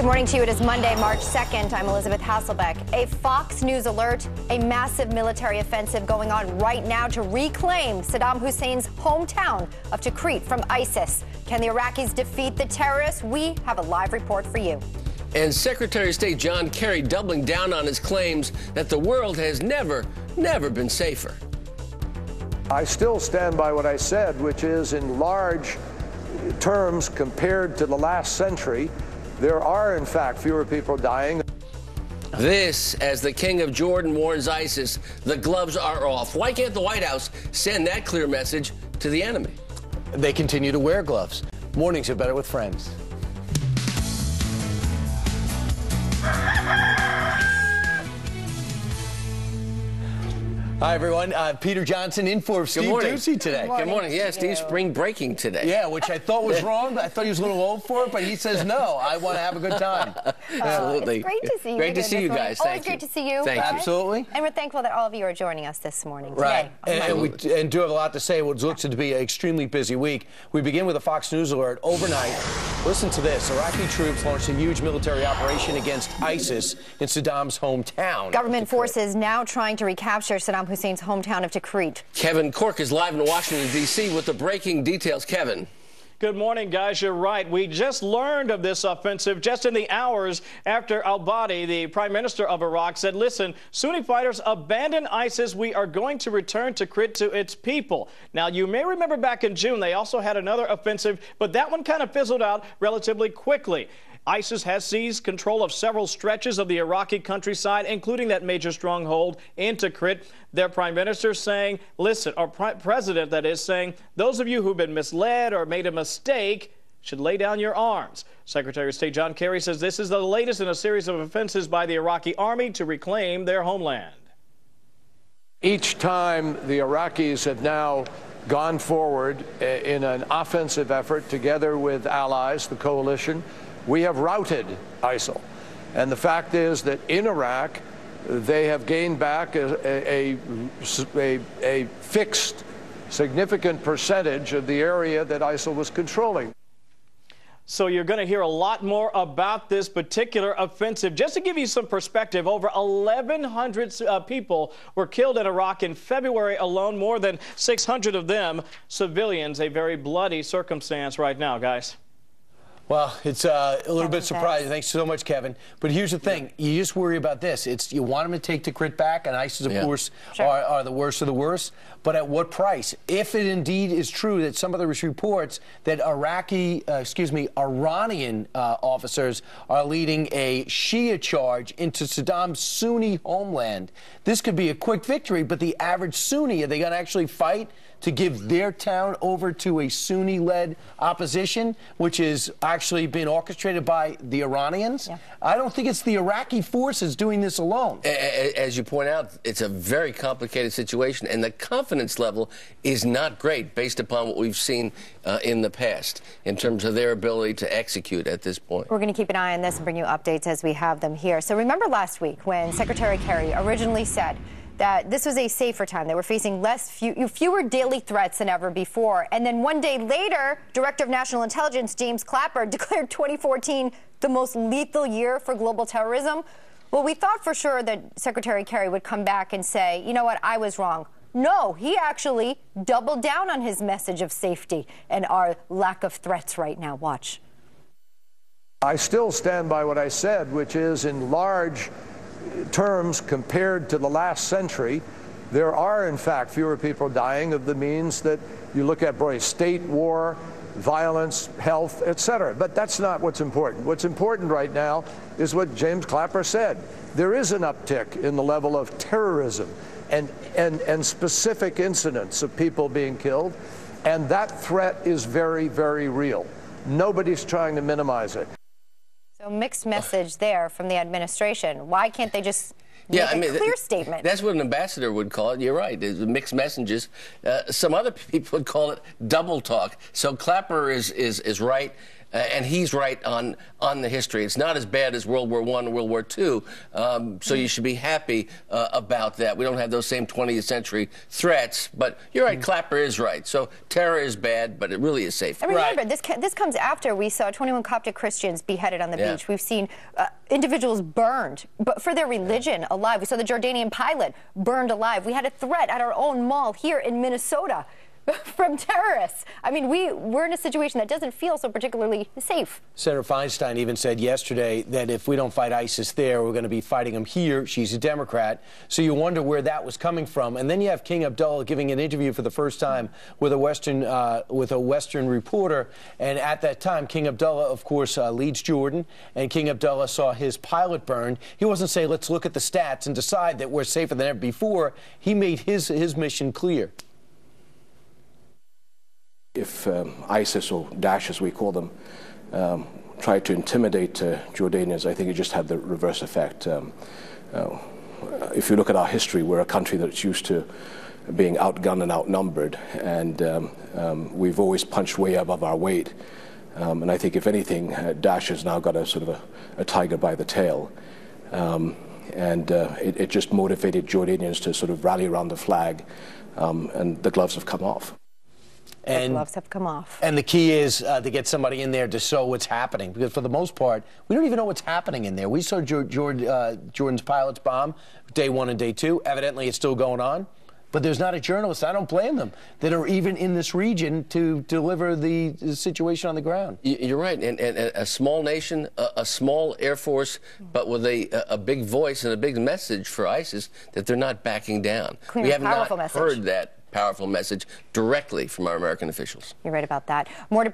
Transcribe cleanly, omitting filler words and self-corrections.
morning to you. It is Monday, March 2nd. I'm Elizabeth Hasselbeck. A Fox News alert, a massive military offensive going on right now to reclaim Saddam Hussein's hometown of Tikrit from ISIS. Can the Iraqis defeat the terrorists? We have a live report for you. And Secretary of State John Kerry doubling down on his claims that the world has never been safer. I still stand by what I said, which is in large terms compared to the last century, there are, in fact, fewer people dying. This, as the King of Jordan warns ISIS, the gloves are off. Why can't the White House send that clear message to the enemy? They continue to wear gloves. Mornings are better with friends. Hi, everyone. Peter Johnson in for Steve Ducey today. Good morning. Yeah, Steve's spring breaking today. Yeah, which I thought was wrong, but I thought he was a little old for it, but he says, no, I want to have a good time. Absolutely. It's great to see you. Great to see you guys. Thank you. Always great to see you. Thank you. Absolutely. And we're thankful that all of you are joining us this morning. Right. Today. And do have a lot to say. What looks to be an extremely busy week. We begin with a Fox News alert. Overnight, listen to this. Iraqi troops launched a huge military operation against ISIS in Saddam's hometown. Government forces now trying to recapture Saddam Hussein's hometown of Tikrit. Kevin Cork is live in Washington, D.C. with the breaking details. Kevin. Good morning, guys. You're right. We just learned of this offensive just in the hours after al-Abadi, the prime minister of Iraq, said, listen, Sunni fighters abandon ISIS. We are going to return Tikrit to its people. Now, you may remember back in June, they also had another offensive, but that one kind of fizzled out relatively quickly. ISIS has seized control of several stretches of the Iraqi countryside, including that major stronghold in Tikrit. Their prime minister saying, listen, or president, that is, saying, those of you who've been misled or made a mistake should lay down your arms. Secretary of State John Kerry says this is the latest in a series of offenses by the Iraqi army to reclaim their homeland. Each time the Iraqis have now gone forward in an offensive effort together with allies, the coalition, we have routed ISIL. And the fact is that in Iraq, they have gained back a fixed, significant percentage of the area that ISIL was controlling. So you're going to hear a lot more about this particular offensive. Just to give you some perspective, over 1,100 people were killed in Iraq in February alone, more than 600 of them civilians. A very bloody circumstance right now, guys. Well, it's a little bit surprising. Thanks so much, Kevin. But here's the thing. You just worry about this. You want them to take Tikrit back, and ISIS, of course, are the worst of the worst. But at what price? If it indeed is true that some of the reports that Iranian officers are leading a Shia charge into Saddam's Sunni homeland, this could be a quick victory, but the average Sunni, are they going to actually fight to give their town over to a Sunni-led opposition, which is actually being orchestrated by the Iranians? Yeah. I don't think it's the Iraqi forces doing this alone. As you point out, it's a very complicated situation, and the confidence level is not great based upon what we've seen in the past in terms of their ability to execute at this point. We're going to keep an eye on this and bring you updates as we have them here. So remember last week when Secretary Kerry originally said that this was a safer time. They were facing fewer daily threats than ever before. And then one day later, Director of National Intelligence James Clapper declared 2014 the most lethal year for global terrorism. Well, we thought for sure that Secretary Kerry would come back and say, you know what, I was wrong. No, he actually doubled down on his message of safety and our lack of threats right now. Watch. I still stand by what I said, which is in large terms compared to the last century, there are, in fact, fewer people dying of the means that you look at, state war, violence, health, etc. But that's not what's important. What's important right now is what James Clapper said. There is an uptick in the level of terrorism and specific incidents of people being killed, and that threat is very, very real. Nobody's trying to minimize it. So mixed message there from the administration. Why can't they just make a clear statement? That's what an ambassador would call it. You're right. It's mixed messages. Some other people would call it double talk. So Clapper is right. and he's right on the history. It's not as bad as World War I and World War II, so you should be happy about that. We don't have those same 20th century threats, but you're right, Clapper is right. So terror is bad, but it really is safe. And remember, this comes after we saw 21 Coptic Christians beheaded on the beach. We've seen individuals burned but for their religion alive. We saw the Jordanian pilot burned alive. We had a threat at our own mall here in Minnesota from terrorists. I mean, we're in a situation that doesn't feel so particularly safe. Senator Feinstein even said yesterday that if we don't fight ISIS there, we're going to be fighting them here. She's a Democrat. So you wonder where that was coming from. And then you have King Abdullah giving an interview for the first time with a Western reporter. And at that time, King Abdullah, of course, leads Jordan. And King Abdullah saw his pilot burned. He wasn't saying, let's look at the stats and decide that we're safer than ever before. He made his mission clear. If ISIS, or Daesh as we call them, tried to intimidate Jordanians, I think it just had the reverse effect. If you look at our history, we're a country that's used to being outgunned and outnumbered, and we've always punched way above our weight. And I think, if anything, Daesh has now got a sort of a tiger by the tail. And it just motivated Jordanians to sort of rally around the flag, and the gloves have come off. The gloves have come off. And the key is to get somebody in there to show what's happening, because for the most part, we don't even know what's happening in there. We saw Jordan's pilots bomb day 1 and day 2. Evidently, it's still going on. But there's not a journalist, I don't blame them, that are even in this region to deliver the situation on the ground. You're right. And a small nation, a small Air Force, but with a big voice and a big message for ISIS that they're not backing down. We have not heard that powerful message directly from our American officials. You're right about that. More to